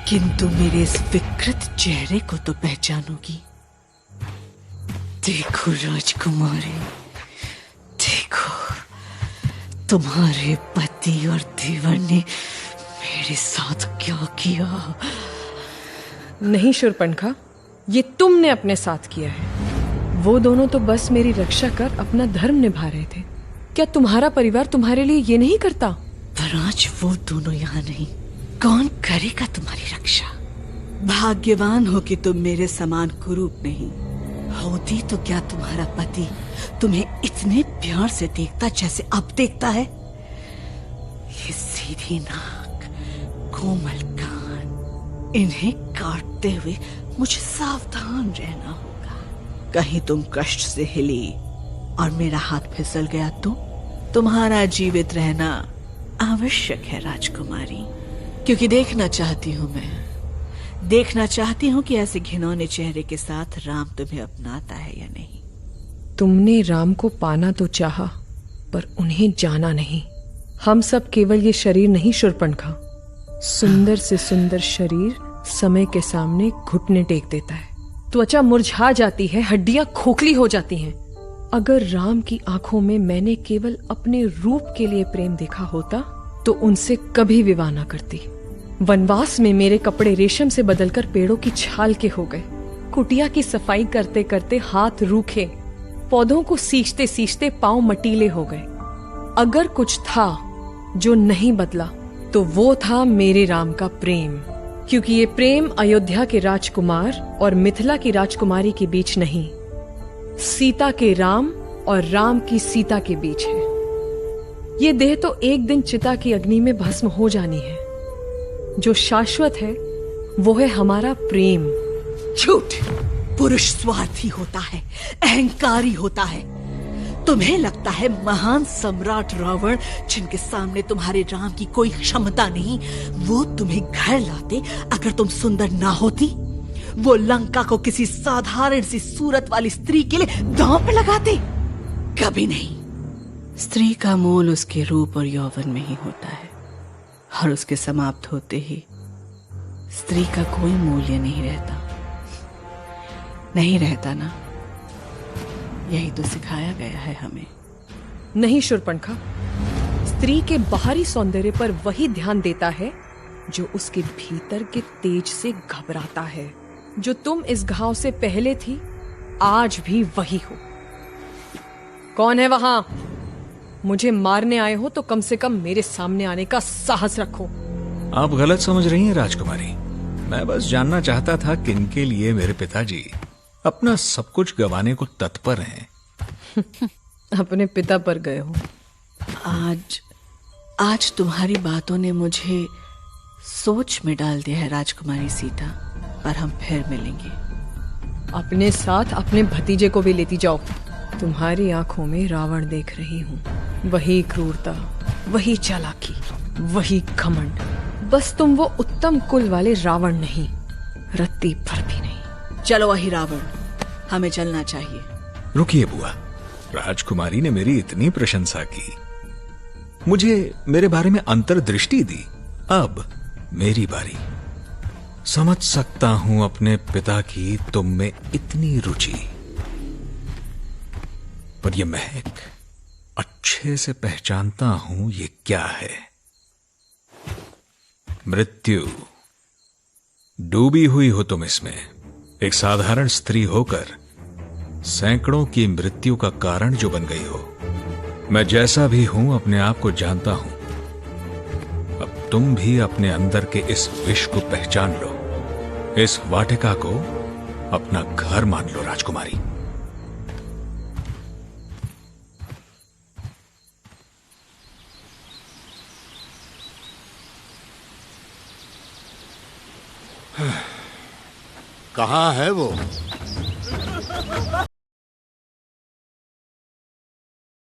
किंतु मेरे इस विकृत चेहरे को तो पहचानोगी। देखो राजकुमारी, देखो तुम्हारे पति और देवर ने मेरे साथ क्या किया। नहीं शूर्पणखा, ये तुमने अपने साथ किया है। वो दोनों तो बस मेरी रक्षा कर अपना धर्म निभा रहे थे। क्या तुम्हारा परिवार तुम्हारे लिए ये नहीं करता? पर आज वो दोनों यहाँ नहीं, कौन करेगा तुम्हारी रक्षा? भाग्यवान हो कि तुम मेरे समान कुरूप नहीं होती तो क्या तुम्हारा पति तुम्हें इतने प्यार से देखता जैसे अब देखता है? ये सीधी नाक, कोमल कान, इन्हें काटते हुए मुझे सावधान रहना होगा। कहीं तुम कष्ट से हिली और मेरा हाथ फिसल गया तो तुम्हारा जीवित रहना आवश्यक है राजकुमारी, क्योंकि देखना चाहती हूँ कि ऐसे घिनौने चेहरे के साथ राम तुम्हें अपनाता है या नहीं। तुमने राम को पाना तो चाहा, पर उन्हें जाना नहीं। हम सब केवल ये शरीर नहीं शूर्पणखा, सुंदर से सुंदर शरीर समय के सामने घुटने टेक देता है। त्वचा मुरझा जाती है, हड्डियां खोखली हो जाती हैं। अगर राम की आंखों में मैंने केवल अपने रूप के लिए प्रेम देखा होता तो उनसे कभी विवाह न करती। वनवास में मेरे कपड़े रेशम से बदलकर पेड़ों की छाल के हो गए। कुटिया की सफाई करते करते हाथ रूखे, पौधों को सींचते सींचते पांव मटीले हो गए। अगर कुछ था जो नहीं बदला तो वो था मेरे राम का प्रेम, क्योंकि ये प्रेम अयोध्या के राजकुमार और मिथिला की राजकुमारी के बीच नहीं, सीता के राम और राम की सीता के बीच है। ये देह तो एक दिन चिता की अग्नि में भस्म हो जानी है। जो शाश्वत है वो है हमारा प्रेम। झूठ! पुरुष स्वार्थी होता है, अहंकारी होता है। तुम्हें लगता है महान सम्राट रावण, जिनके सामने तुम्हारे राम की कोई क्षमता नहीं, वो तुम्हें घर लाते अगर तुम सुंदर ना होती? वो लंका को किसी साधारण सी सूरत वाली स्त्री के लिए दांव पे लगाते? कभी नहीं। स्त्री का मोल उसके रूप और यौवन में ही होता है, और उसके समाप्त होते ही स्त्री का कोई मूल्य नहीं रहता ना। यही तो सिखाया गया है हमें। नहीं शूर्पणखा, स्त्री के बाहरी सौंदर्य पर वही ध्यान देता है जो उसके भीतर के तेज से घबराता है। जो तुम इस घाव से पहले थी, आज भी वही हो। कौन है वहां? मुझे मारने आए हो तो कम से कम मेरे सामने आने का साहस रखो। आप गलत समझ रही हैं राजकुमारी। मैं बस जानना चाहता था किनके लिए मेरे पिताजी अपना सब कुछ गंवाने को तत्पर हैं। अपने पिता पर गए हो। आज तुम्हारी बातों ने मुझे सोच में डाल दिया है राजकुमारी सीता, पर हम फिर मिलेंगे। अपने साथ अपने भतीजे को भी लेती जाओ। तुम्हारी आंखों में रावण देख रही हूँ। वही क्रूरता, वही चालाकी, वही घमंड। बस तुम वो उत्तम कुल वाले रावण नहीं, रत्ती भर भी नहीं। चलो वही रावण, हमें चलना चाहिए। रुकिए बुआ, राजकुमारी ने मेरी इतनी प्रशंसा की, मुझे मेरे बारे में अंतर्दृष्टि दी। अब मेरी बारी। समझ सकता हूं अपने पिता की तुम में इतनी रुचि, पर यह महक अच्छे से पहचानता हूं ये क्या है। मृत्यु। डूबी हुई हो तुम इसमें। एक साधारण स्त्री होकर सैकड़ों की मृत्यु का कारण जो बन गई हो। मैं जैसा भी हूं अपने आप को जानता हूं। अब तुम भी अपने अंदर के इस विष को पहचान लो। इस वाटिका को अपना घर मान लो राजकुमारी। कहाँ है वो?